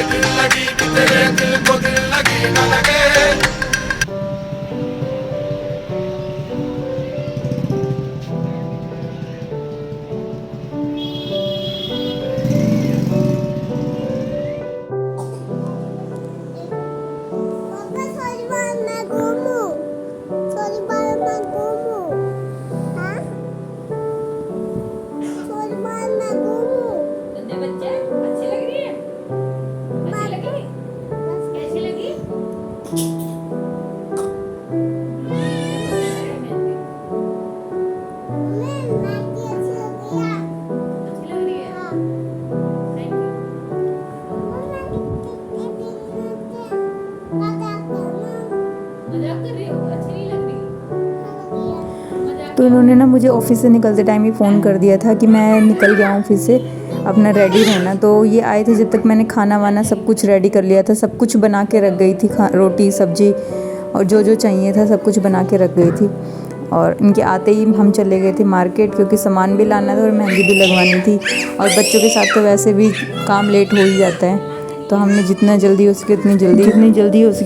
दिल लगी कि तेरे दिल को दिल लगी न लगे। पापा थोड़ी बार मैं घूमूं, थोड़ी बार मैं घूमूं, हाँ? थोड़ी बार मैं घूमूं। गंदे बच्चे अच्छी लग रही है, अच्छी लगी, कैसी लगी? मैं की अच्छी लग रही है। अच्छी लग रही है, हाँ। Thank you. मजाक कर रही हो, अच्छी नहीं लग रही, मजाक तो इन्होंने ना मुझे ऑफिस से निकलते टाइम ही फ़ोन कर दिया था कि मैं निकल गया हूँ ऑफिस से, अपना रेडी रहना। तो ये आए थे जब तक मैंने खाना वाना सब कुछ रेडी कर लिया था, सब कुछ बना के रख गई थी, रोटी सब्जी और जो जो चाहिए था सब कुछ बना के रख गई थी। और इनके आते ही हम चले गए थे मार्केट, क्योंकि सामान भी लाना था और मेहंदी भी लगवानी थी। और बच्चों के साथ तो वैसे भी काम लेट हो ही जाता है, तो हमने जितना जल्दी हो सके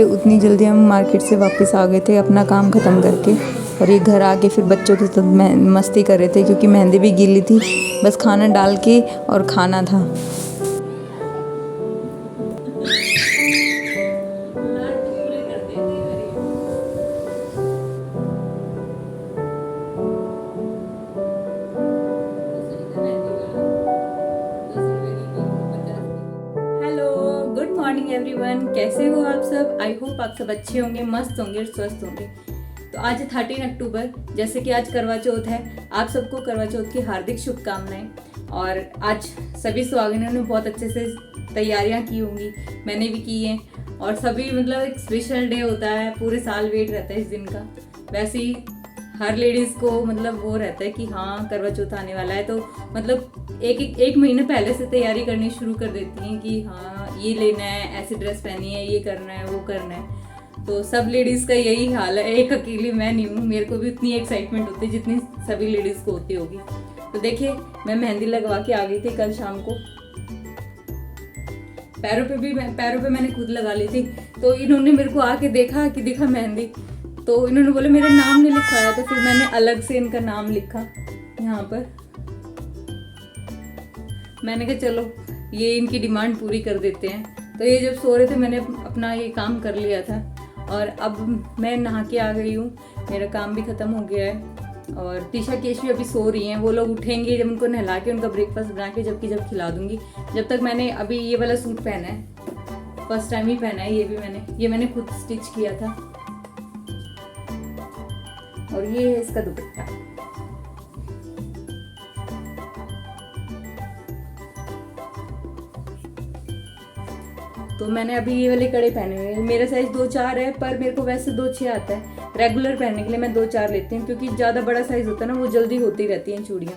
उतनी जल्दी हम मार्केट से वापस आ गए थे अपना काम ख़त्म करके। और ये घर आके फिर बच्चों के साथ मस्ती कर रहे थे, क्योंकि मेहंदी भी गीली थी, बस खाना डाल के और खाना था। लाड पूरे कर देती है मेरी। हेलो, गुड मॉर्निंग एवरीवन, कैसे हो आप सब? आई होप आप सब अच्छे होंगे, मस्त होंगे और स्वस्थ होंगे। तो आज है 13 अक्टूबर, जैसे कि आज करवा चौथ है। आप सबको करवा चौथ की हार्दिक शुभकामनाएं। और आज सभी सुहागिनों ने बहुत अच्छे से तैयारियां की होंगी, मैंने भी की हैं। और सभी मतलब एक स्पेशल डे होता है, पूरे साल वेट रहता है इस दिन का। वैसे ही हर लेडीज़ को मतलब वो रहता है कि हाँ करवा चौथ आने वाला है, तो मतलब एक महीने पहले से तैयारी करनी शुरू कर देती हैं कि हाँ ये लेना है, ऐसी ड्रेस पहनी है, ये करना है, वो करना है। तो सब लेडीज़ का यही हाल है, एक अकेली मैं नहीं हूँ, मेरे को भी उतनी एक्साइटमेंट होती है जितनी सभी लेडीज़ को होती होगी। तो देखिए मैं मेहंदी लगवा के आ गई थी कल शाम को, पैरों पे मैंने खुद लगा ली थी। तो इन्होंने मेरे को आके देखा कि दिखा मेहंदी, तो इन्होंने बोले मेरा नाम नहीं लिखवाया, तो फिर मैंने अलग से इनका नाम लिखा यहाँ पर। मैंने कहा चलो ये इनकी डिमांड पूरी कर देते हैं। तो ये जब सो रहे थे मैंने अपना ये काम कर लिया था, और अब मैं नहा के आ गई हूँ, मेरा काम भी ख़त्म हो गया है। और तीशा केशवी अभी सो रही हैं, वो लोग उठेंगे जब उनको नहला के उनका ब्रेकफास्ट बना के जब खिला दूंगी। जब तक मैंने अभी ये वाला सूट पहना है, फर्स्ट टाइम ही पहना है, ये मैंने खुद स्टिच किया था। और ये है इसका दुपट्टा। तो मैंने अभी ये वाले कड़े पहने हुए हैं, मेरा साइज 2-4 है, पर मेरे को वैसे 2-6 आता है। रेगुलर पहनने के लिए मैं 2-4 लेती हूँ, क्योंकि ज़्यादा बड़ा साइज होता है ना, वो जल्दी होती रहती हैं चूड़ियाँ,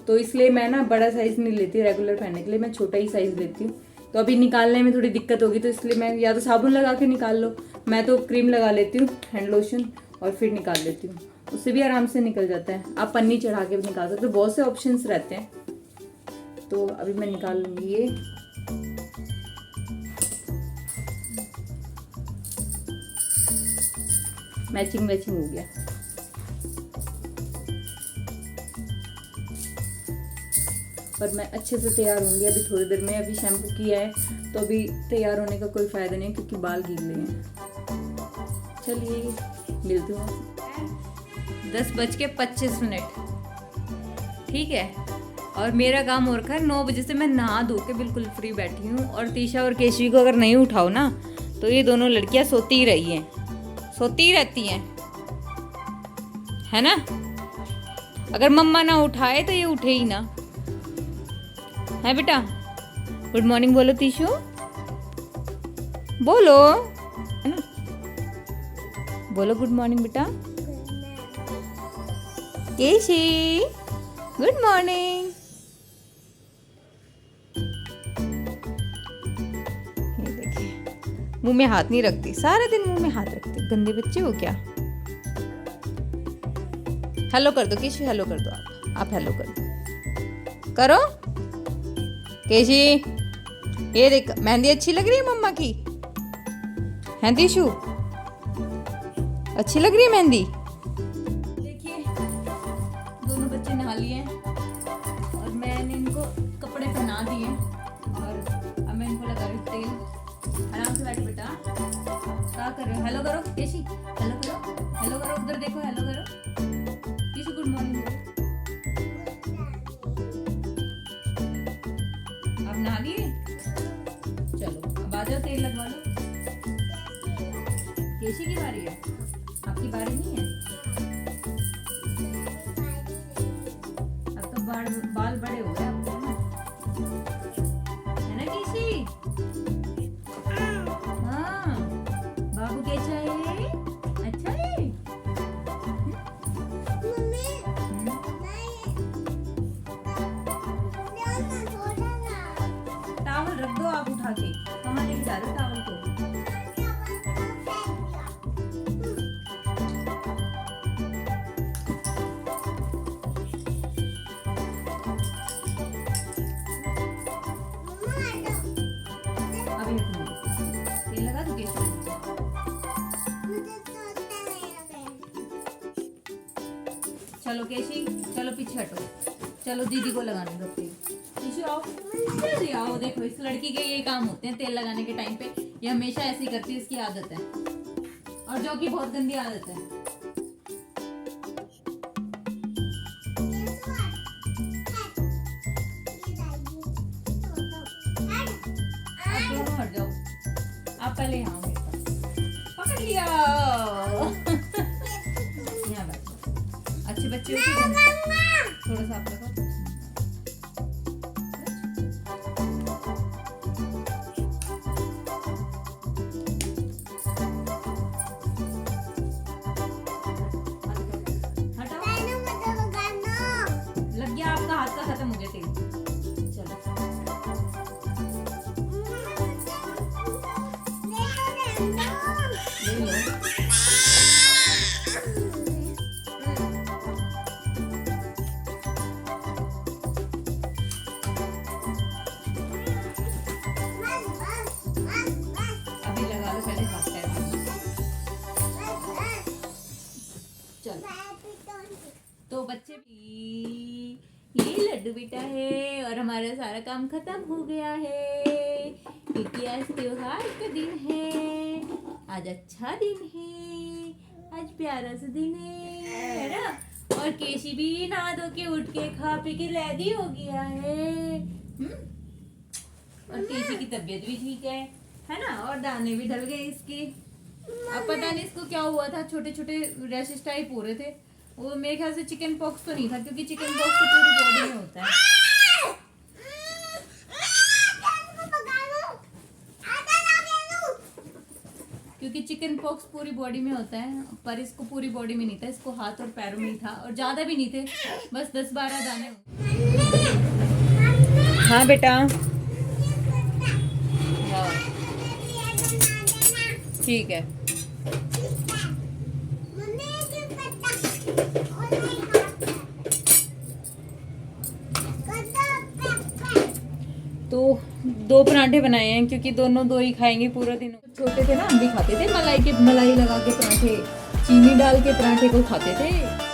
तो इसलिए मैं ना बड़ा साइज नहीं लेती रेगुलर पहनने के लिए, मैं छोटा ही साइज लेती हूँ। तो अभी निकालने में थोड़ी दिक्कत होगी, तो इसलिए मैं या तो साबुन लगा के निकाल लो, मैं तो क्रीम लगा लेती हूँ, हैंड लोशन, और फिर निकाल लेती हूँ, उससे भी आराम से निकल जाता है। आप पन्नी चढ़ा के भी निकाल सकते हो, बहुत से ऑप्शंस रहते हैं। तो अभी मैं निकाल लूँगी ये। मैचिंग हो गया। पर मैं अच्छे से तैयार होंगी अभी थोड़ी देर में। अभी शैम्पू किया है, तो अभी तैयार होने का कोई फ़ायदा नहीं, क्योंकि बाल गीले हैं। चलिए मिलती हूँ। 10:25, ठीक है। और मेरा काम हो रखा है 9 बजे से, मैं नहा धो के बिल्कुल फ्री बैठी हूँ। और तीशा और केशवी को अगर नहीं उठाओ ना, तो ये दोनों लड़कियाँ सोती ही रही हैं, सोती ही रहती हैं, है ना। अगर मम्मा ना उठाए तो ये उठे ही ना, है बेटा। गुड मॉर्निंग बोलो तीशु, बोलो, है ना, बोलो गुड मॉर्निंग बेटा। केशी गुड मॉर्निंग। ये देखिए मुंह में हाथ नहीं रखती, सारा दिन मुंह में हाथ रखती, गंदे बच्चे हो क्या। हेलो कर दो केशी, हेलो कर दो, आप हेलो कर दो, करो केशी। ये देख मेहंदी अच्छी लग रही है मम्मा की, है दिशु? अच्छी लग रही है मेहंदी। देखिए दोनों बच्चे नहा लिए हैं और मैंने इनको कपड़े पहना दिए और अब मैं इनको लगा रही हूँ तेल। आराम से बैठ बेटा, क्या कर रहे हो? हेलो करो केशी, हेलो करो, हेलो करो, उधर देखो, हेलो करो केशी, गुड मॉर्निंग। अब नहा लिए, चलो अब आ जाओ, तेल लगवा लो। केशी की बारी है, आपकी बारी नहीं है। अब तो बाल बड़े हो गए आपके, है ना केशी? हाँ बाबू कैसा है? अच्छा है। मम्मी टावल रख दो आप उठा के, कहाँ लेके जा रहे हो टावल को? अभी तेल लगा दो केशी। चलो केशी, चलो पीछे हटो, चलो दीदी को लगाने दो तेल। केशी आओ, जल्दी आओ। देखो इस लड़की के ये काम होते हैं तेल लगाने के टाइम पे, ये हमेशा ऐसी करती है, इसकी आदत है, और जो कि बहुत गंदी आदत है। आप दोनों हट जाओ, आप पहले यहाँ आओ मेरे पास। पकड़ लिया। यहाँ बैठो, अच्छे बच्चे हो, थोड़ा सा आप लगाओ। लग गया आपका हाथ का, खत्म हो गया तेल। चलो ले लो। अभी लगा लो पहले हाथ पैर में। चलो तो बच्चे भी, ये लड्डू बेटा है और हमारा सारा काम खत्म हो गया है, क्योंकि आज त्योहार का दिन है, आज अच्छा दिन है, आज प्यारा सा दिन है ना? और केशी भी नहा धो के उठ के खा पी के रेडी हो गया है। और केशी की तबीयत भी ठीक है ना? और दाने भी ढल गए इसके। अब पता नहीं इसको क्या हुआ था, छोटे छोटे रैशेस टाइप हो रहे थे। वो मेरे ख्याल से चिकन पॉक्स तो नहीं था, क्योंकि चिकन पॉक्स तो पूरी बॉडी में होता है। क्योंकि चिकन पॉक्स पूरी बॉडी में होता है, पर इसको पूरी बॉडी में नहीं था, इसको हाथ और पैरों में ही था, और ज्यादा भी नहीं थे, बस 10-12 दाने। हाँ बेटा, ठीक है। तो 2 पराठे बनाए हैं, क्योंकि दोनों 2 ही खाएंगे पूरा दिन। छोटे थे ना, हम भी खाते थे मलाई लगा के पराठे, चीनी डाल के पराठे को खाते थे।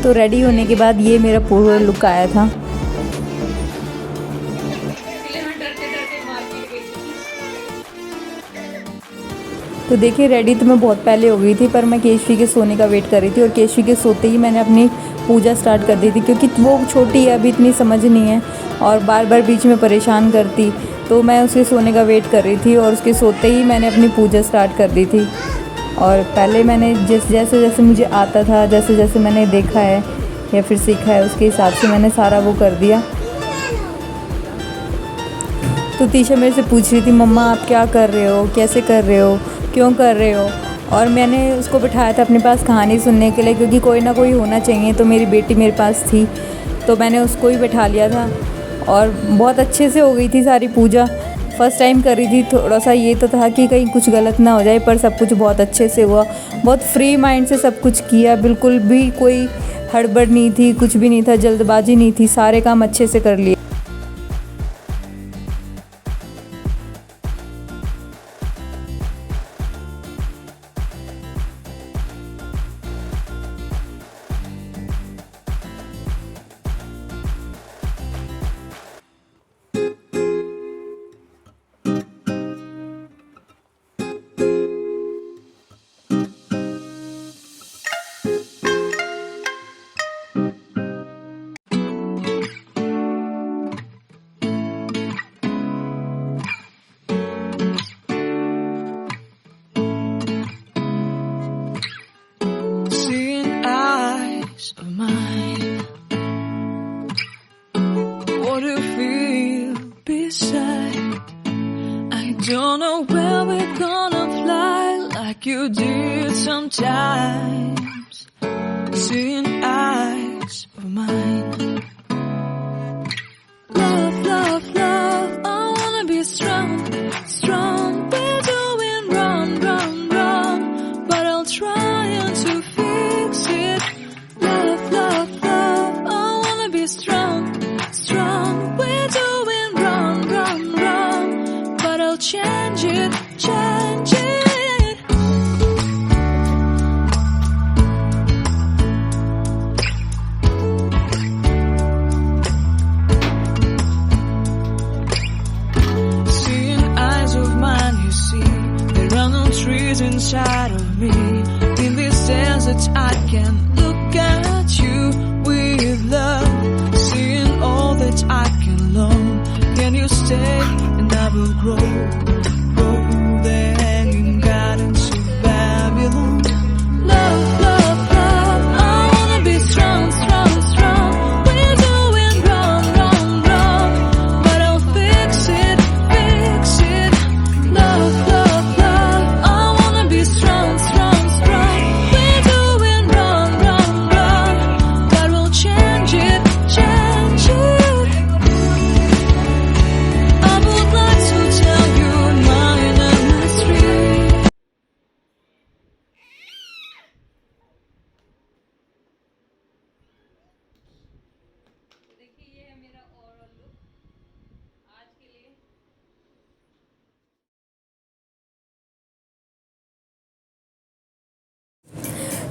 तो रेडी होने के बाद ये मेरा पूरा लुक आया था। तो देखिए रेडी तो मैं बहुत पहले हो गई थी, पर मैं केशवी के सोने का वेट कर रही थी, और केशवी के सोते ही मैंने अपनी पूजा स्टार्ट कर दी थी, क्योंकि वो छोटी है, अभी इतनी समझ नहीं है और बार बार बीच में परेशान करती। तो मैं उसके सोने का वेट कर रही थी और उसके सोते ही मैंने अपनी पूजा स्टार्ट कर दी थी। और पहले मैंने जैसे जैसे मुझे आता था, जैसे जैसे मैंने देखा है या फिर सीखा है, उसके हिसाब से मैंने सारा वो कर दिया। तो तीशा मेरे से पूछ रही थी, मम्मा आप क्या कर रहे हो, कैसे कर रहे हो, क्यों कर रहे हो। और मैंने उसको बिठाया था अपने पास कहानी सुनने के लिए, क्योंकि कोई ना कोई होना चाहिए। तो मेरी बेटी मेरे पास थी तो मैंने उसको ही बिठा लिया था और बहुत अच्छे से हो गई थी सारी पूजा। फ़र्स्ट टाइम कर रही थी, थोड़ा सा ये तो था कि कहीं कुछ गलत ना हो जाए, पर सब कुछ बहुत अच्छे से हुआ। बहुत फ्री माइंड से सब कुछ किया, बिल्कुल भी कोई हड़बड़ नहीं थी, कुछ भी नहीं था, जल्दबाजी नहीं थी, सारे काम अच्छे से कर लिए। Don't know where we're gonna fly like you did sometimes. Seeing eyes of mine. Love, love, love, I wanna be strong, strong. We're doing wrong, wrong, wrong, but I'll try to fix it. Love, love, love, I wanna be strong, strong. We're doing wrong, wrong, wrong, but I'll change it, change it. Seeing eyes of mine, you see, there are no trees inside of me. In this desert, I can look at you with love. Seeing all that I can learn. Can you stay and I will grow? Grow the hanging gardens of Babylon. Love, love, love, I wanna be strong, strong, strong. We're doing wrong, wrong, wrong, but I'll fix it, fix it. Love, love, love, I wanna be strong, strong, strong. We're doing wrong, wrong, wrong, but we'll change it, change it. I would like to tell you mine and mystery. देखिए ये है मेरा overall look आज के लिए।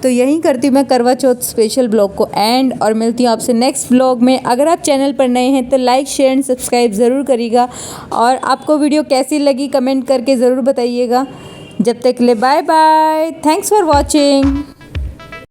तो यहीं करती हूँ मैं करवा चौथ स्पेशल ब्लॉग को एंड, और मिलती हूँ आपसे नेक्स्ट ब्लॉग में। अगर आप चैनल पर नए हैं तो लाइक शेयर एंड सब्सक्राइब ज़रूर करिएगा, और आपको वीडियो कैसी लगी कमेंट करके ज़रूर बताइएगा। जब तक के लिए bye bye, thanks for watching.